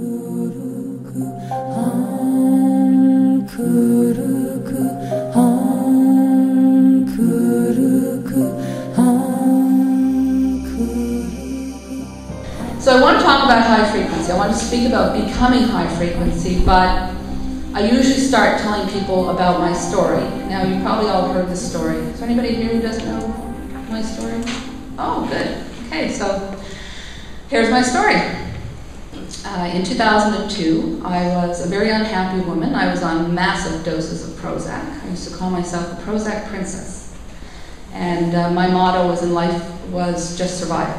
So I want to talk about high frequency. I want to speak about becoming high frequency, but I usually start telling people about my story. Now, you've probably all heard this story. Is there anybody here who doesn't know my story? Oh, good. Okay, so here's my story. In 2002, I was a very unhappy woman. I was on massive doses of Prozac. I used to call myself the Prozac princess. And my motto was in life was just survive.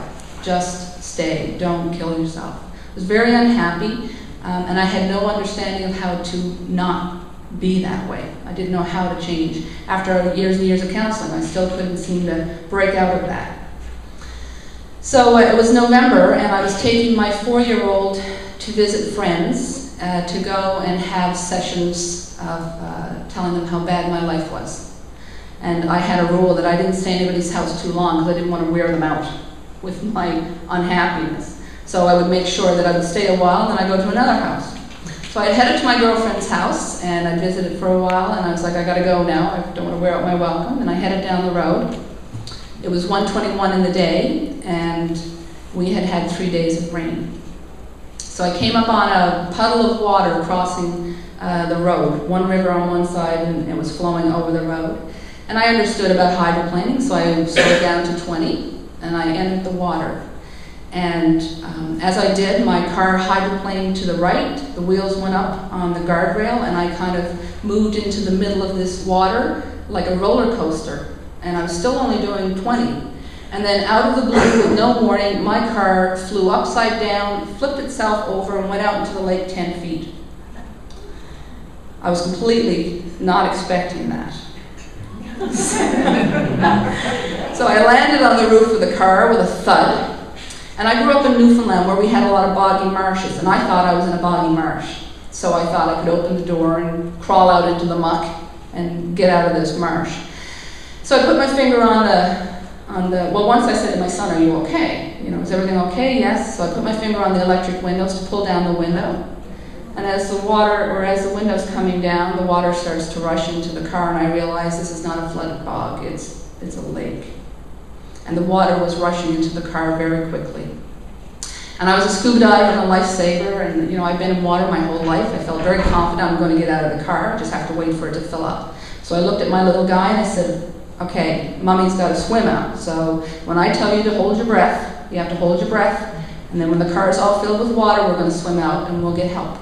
Just stay. Don't kill yourself. I was very unhappy, and I had no understanding of how to not be that way. I didn't know how to change. After years and years of counseling, I still couldn't seem to break out of that. So it was November, and I was taking my 4-year-old to visit friends to go and have sessions of telling them how bad my life was. And I had a rule that I didn't stay in anybody's house too long because I didn't want to wear them out with my unhappiness. So I would make sure that I would stay a while, and then I'd go to another house. So I headed to my girlfriend's house, and I visited for a while, and I was like, I gotta go now, I don't want to wear out my welcome, and I headed down the road. It was 1:21 in the day, and we had had 3 days of rain. So I came up on a puddle of water crossing the road, one river on one side, and it was flowing over the road. And I understood about hydroplaning, so I slowed down to 20, and I entered the water. And as I did, my car hydroplaned to the right, the wheels went up on the guardrail, and I kind of moved into the middle of this water like a roller coaster. And I was still only doing 20. And then out of the blue, with no warning, my car flew upside down, flipped itself over, and went out into the lake 10 feet. I was completely not expecting that. So I landed on the roof of the car with a thud. And I grew up in Newfoundland where we had a lot of boggy marshes, and I thought I was in a boggy marsh. So I thought I could open the door and crawl out into the muck and get out of this marsh. So I put my finger on the, well, once I said to my son, are you okay? You know, is everything okay? Yes. So I put my finger on the electric windows to pull down the window. And as the water, or as the window's coming down, the water starts to rush into the car, and I realize this is not a flooded bog, it's a lake. And the water was rushing into the car very quickly. And I was a scuba diver and a lifesaver, and you know, I've been in water my whole life. I felt very confident I'm going to get out of the car, just have to wait for it to fill up. So I looked at my little guy and I said, okay, mommy's got to swim out. So when I tell you to hold your breath, you have to hold your breath, and then when the car is all filled with water, we're going to swim out and we'll get help.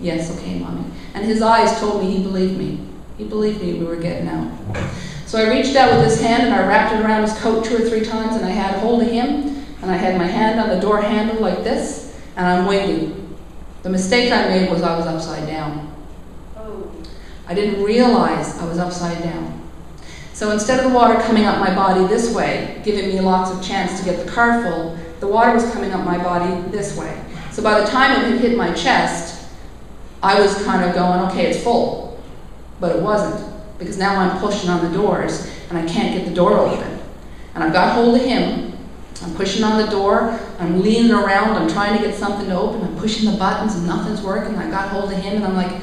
Yes, okay, mommy. And his eyes told me he believed me. He believed me we were getting out. So I reached out with his hand and I wrapped it around his coat 2 or 3 times, and I had hold of him, and I had my hand on the door handle like this, and I'm waiting. The mistake I made was I was upside down. Oh. I didn't realize I was upside down. So instead of the water coming up my body this way, giving me lots of chance to get the car full, the water was coming up my body this way. So by the time it had hit my chest, I was kind of going, okay, it's full. But it wasn't, because now I'm pushing on the doors, and I can't get the door open. And I've got hold of him, I'm pushing on the door, I'm leaning around, I'm trying to get something to open, I'm pushing the buttons and nothing's working. I got hold of him and I'm like,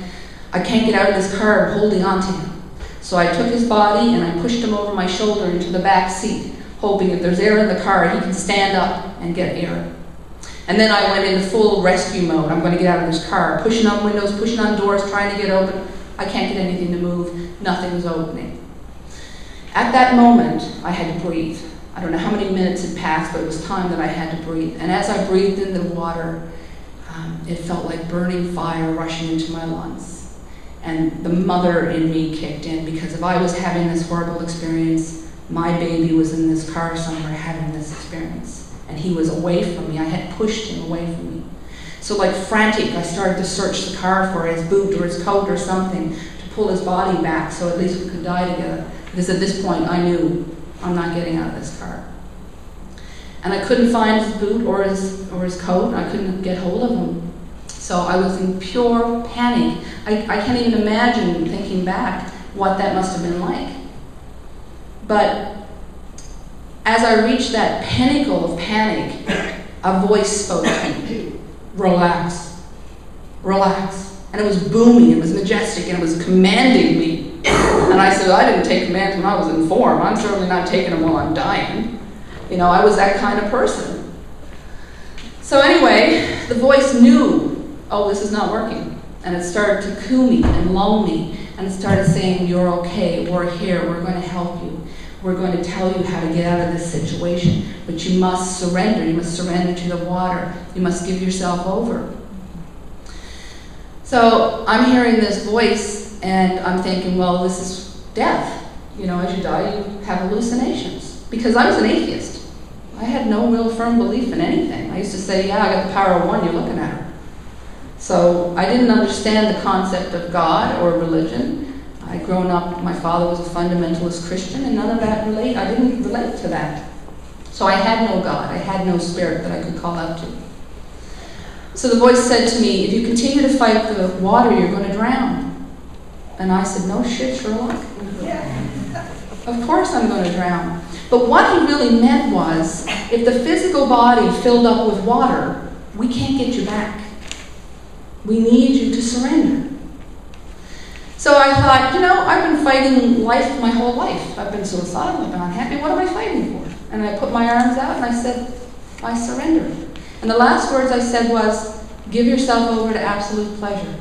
I can't get out of this car, I'm holding on to him. So I took his body and I pushed him over my shoulder into the back seat, hoping if there's air in the car, he can stand up and get air. And then I went into full rescue mode. I'm going to get out of this car, pushing on windows, pushing on doors, trying to get open. I can't get anything to move. Nothing was opening. At that moment, I had to breathe. I don't know how many minutes had passed, but it was time that I had to breathe. And as I breathed in the water, it felt like burning fire rushing into my lungs. And the mother in me kicked in, because if I was having this horrible experience, my baby was in this car somewhere having this experience. And he was away from me. I had pushed him away from me. So like frantic, I started to search the car for his boot or his coat or something to pull his body back so at least we could die together. Because at this point I knew I'm not getting out of this car. And I couldn't find his boot or his coat. I couldn't get hold of him. So I was in pure panic. I can't even imagine, thinking back, what that must have been like. But as I reached that pinnacle of panic, a voice spoke to me. Relax. relax. And it was booming, it was majestic, and it was commanding me. And I said, I didn't take commands when I was in form. I'm certainly not taking them while I'm dying. You know, I was that kind of person. So anyway, the voice knew, oh, this is not working. And it started to coo me and lull me. And it started saying, you're okay, we're here, we're going to help you. We're going to tell you how to get out of this situation. But you must surrender. You must surrender to the water. You must give yourself over. So I'm hearing this voice, and I'm thinking, well, this is death. You know, as you die, you have hallucinations. Because I was an atheist. I had no real firm belief in anything. I used to say, yeah, I got the power of one, you're looking at her. So I didn't understand the concept of God or religion. I'd grown up, my father was a fundamentalist Christian, and none of that I didn't relate to that. So I had no God, I had no spirit that I could call out to. So the voice said to me, if you continue to fight the water, you're going to drown. And I said, no shit, Sherlock. Of course I'm going to drown. But what he really meant was, if the physical body filled up with water, we can't get you back. We need you to surrender. So I thought, you know, I've been fighting life my whole life. I've been suicidal, I've been unhappy, what am I fighting for? And I put my arms out and I said, I surrender. And the last words I said was, give yourself over to absolute pleasure.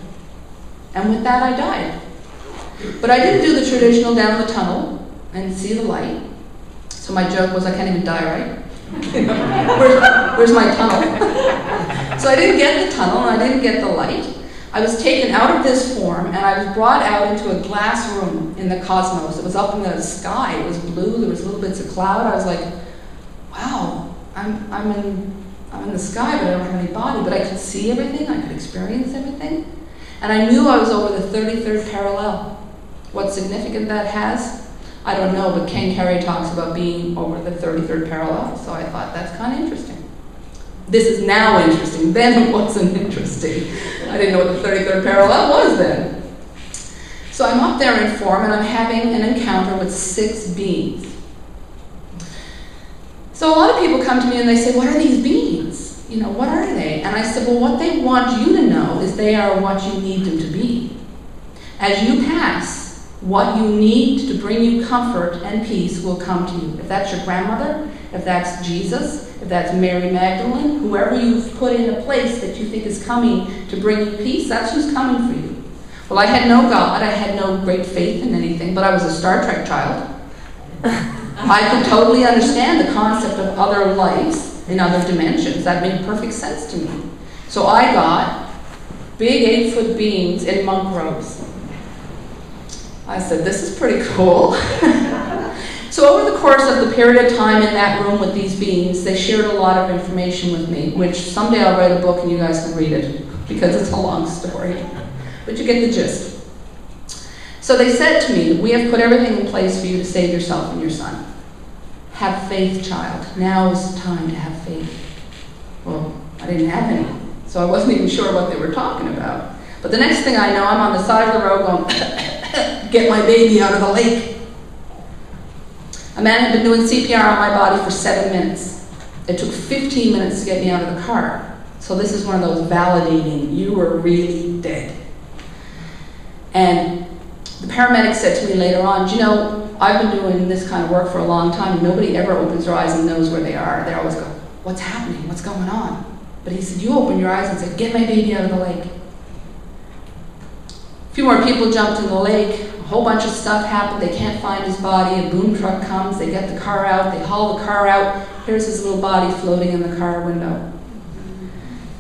And with that I died. But I didn't do the traditional down the tunnel and see the light. So my joke was, I can't even die, right? Where's my tunnel? So I didn't get the tunnel and I didn't get the light. I was taken out of this form and I was brought out into a glass room in the cosmos. It was up in the sky. It was blue. There was little bits of cloud. I was like, wow, I'm in the sky, but I don't have any body. But I could see everything. I could experience everything. And I knew I was over the 33rd parallel. What significance that has, I don't know, but Ken Carey talks about being over the 33rd parallel. So I thought, that's kind of interesting. This is now interesting. Then it wasn't interesting. I didn't know what the 33rd parallel was then. So I'm up there in form and I'm having an encounter with 6 beings. So a lot of people come to me and they say, what are these beings? You know, what are they? And I said, well, what they want you to know is they are what you need them to be. As you pass, what you need to bring you comfort and peace will come to you. If that's your grandmother, if that's Jesus, if that's Mary Magdalene, whoever you've put in a place that you think is coming to bring you peace, that's who's coming for you. Well, I had no God, I had no great faith in anything, but I was a Star Trek child. I could totally understand the concept of other lives in other dimensions. That made perfect sense to me. So I got big 8-foot beings in monk robes. I said, this is pretty cool. So over the course of the period of time in that room with these beings, they shared a lot of information with me, which someday I'll write a book and you guys can read it, because it's a long story. But you get the gist. So they said to me, we have put everything in place for you to save yourself and your son. Have faith, child. Now is the time to have faith. Well, I didn't have any, so I wasn't even sure what they were talking about. But the next thing I know, I'm on the side of the road going, get my baby out of the lake. A man had been doing CPR on my body for 7 minutes. It took 15 minutes to get me out of the car. So this is one of those validating, you were really dead. And the paramedic said to me later on, you know, I've been doing this kind of work for a long time, and nobody ever opens their eyes and knows where they are. They always go, what's happening? What's going on? But he said, you open your eyes and say, get my baby out of the lake. A few more people jumped in the lake. A whole bunch of stuff happened. They can't find his body. A boom truck comes. They get the car out. They haul the car out. Here's his little body floating in the car window.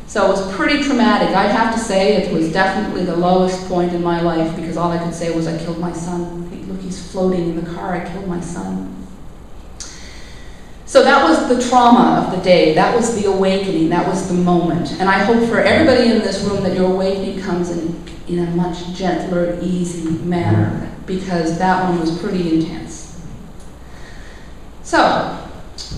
So it was pretty traumatic. I'd have to say it was definitely the lowest point in my life, because all I could say was, I killed my son. Hey, look, he's floating in the car. I killed my son. So that was the trauma of the day. That was the awakening. That was the moment. And I hope for everybody in this room that your awakening comes in a much gentler, easy manner, because that one was pretty intense. So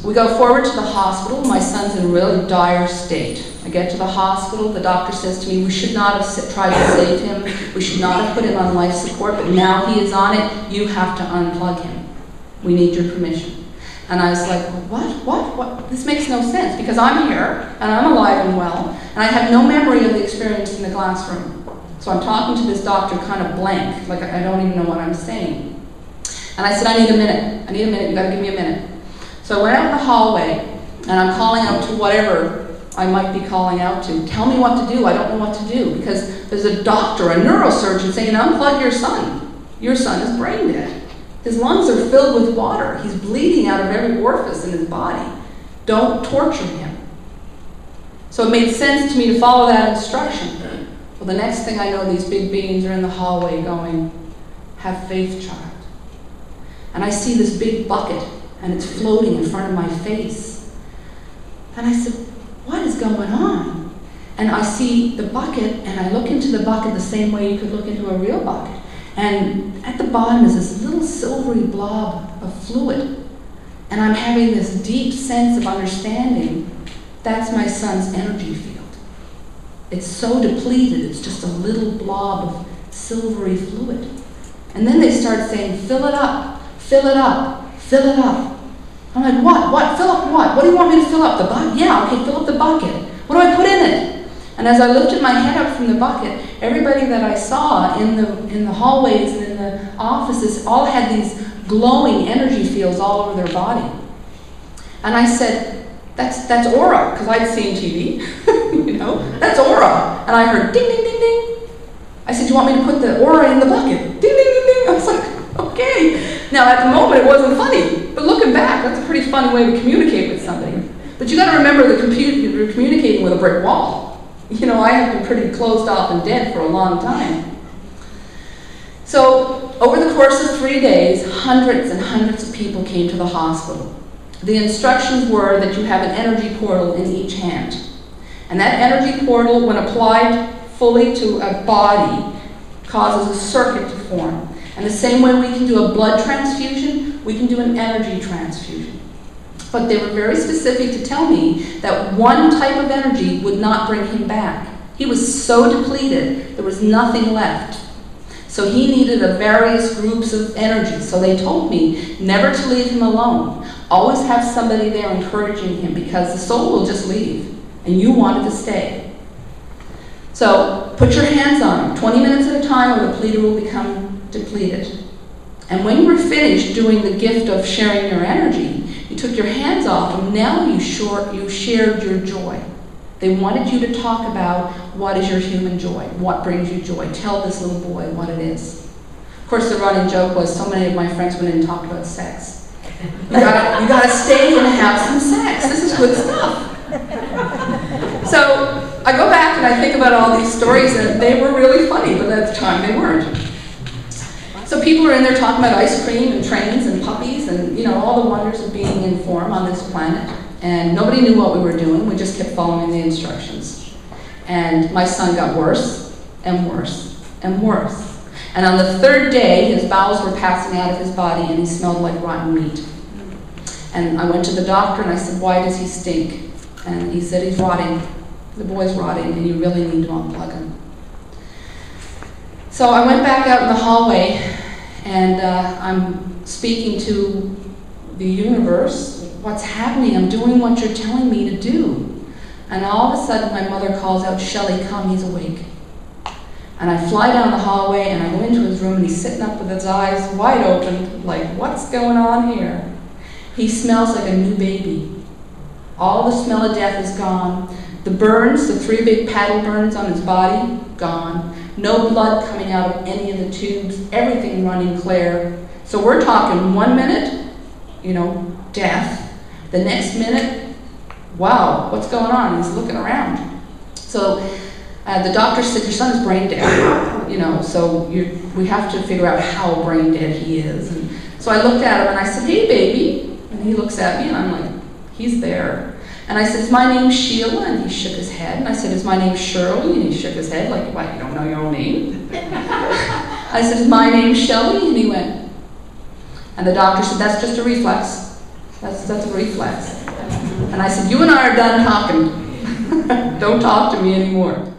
we go forward to the hospital. My son's in a really dire state. I get to the hospital. The doctor says to me, we should not have tried to save him. We should not have put him on life support, but now he is on it. You have to unplug him. We need your permission. And I was like, what? This makes no sense, because I'm here, and I'm alive and well, and I have no memory of the experience in the glass room. So I'm talking to this doctor kind of blank, like I don't even know what I'm saying. And I said, I need a minute, you gotta give me a minute. So I went out in the hallway, and I'm calling out to whatever I might be calling out to. Tell me what to do, I don't know what to do, because there's a doctor, a neurosurgeon saying, unplug your son. Your son is brain dead. His lungs are filled with water. He's bleeding out of every orifice in his body. Don't torture him. So it made sense to me to follow that instruction. Well, the next thing I know, these big beings are in the hallway going, have faith, child. And I see this big bucket, and it's floating in front of my face. And I said, what is going on? And I see the bucket, and I look into the bucket the same way you could look into a real bucket. And at the bottom is this little silvery blob of fluid. And I'm having this deep sense of understanding. That's my son's energy field. It's so depleted, it's just a little blob of silvery fluid. And then they start saying, fill it up, fill it up, fill it up. I'm like, what? Fill up what? What do you want me to fill up? The bucket? Yeah, okay, fill up the bucket. What do I put in it? And as I lifted my head up from the bucket, everybody that I saw in the hallways and in the offices all had these glowing energy fields all over their body. And I said, that's aura, because I'd seen TV, you know, that's aura. And I heard ding, ding, ding, ding. I said, do you want me to put the aura in the bucket? Ding, ding, ding, ding. I was like, okay. Now at the moment it wasn't funny, but looking back, that's a pretty funny way to communicate with somebody. But you got to remember you're communicating with a brick wall. You know, I have been pretty closed off and dead for a long time. So over the course of 3 days, hundreds and hundreds of people came to the hospital. The instructions were that you have an energy portal in each hand. And that energy portal, when applied fully to a body, causes a circuit to form. And the same way we can do a blood transfusion, we can do an energy transfusion. But they were very specific to tell me that one type of energy would not bring him back. He was so depleted, there was nothing left. So he needed various groups of energy. So they told me never to leave him alone. Always have somebody there encouraging him, because the soul will just leave, and you wanted to stay. So put your hands on him, 20 minutes at a time, or the pleater will become depleted. And when you were finished doing the gift of sharing your energy, you took your hands off, and now you shared your joy. They wanted you to talk about what is your human joy, what brings you joy. Tell this little boy what it is. Of course, the running joke was so many of my friends went in and talked about sex. You gotta stay and have some sex. This is good stuff. So I go back and I think about all these stories, and they were really funny, but at the time they weren't. So people are in there talking about ice cream and trains and puppies and, you know, all the wonders of being in form on this planet. And nobody knew what we were doing. We just kept following the instructions. And my son got worse and worse and worse. And on the third day, his bowels were passing out of his body, and he smelled like rotten meat. And I went to the doctor, and I said, why does he stink? And he said, he's rotting. The boy's rotting, and you really need to unplug him. So I went back out in the hallway, and I'm speaking to the universe. What's happening? I'm doing what you're telling me to do. And all of a sudden, my mother calls out, Shelley, come, he's awake. And I fly down the hallway, and I go into his room, and he's sitting up with his eyes wide open, like, what's going on here? He smells like a new baby. All the smell of death is gone. The burns, the 3 big paddle burns on his body, gone. No blood coming out of any of the tubes, everything running clear. So we're talking 1 minute, you know, death. The next minute, wow, what's going on? He's looking around. So the doctor said, your son is brain dead, you know, so we have to figure out how brain dead he is. And so I looked at him and I said, hey, baby. And he looks at me and I'm like, he's there. And I said, is my name Sheila? And he shook his head. And I said, is my name Shirley? And he shook his head like, what, you don't know your own name? I said, is my name Shelley? And he went. And the doctor said, that's just a reflex. That's a reflex. And I said, you and I are done talking. Don't talk to me anymore.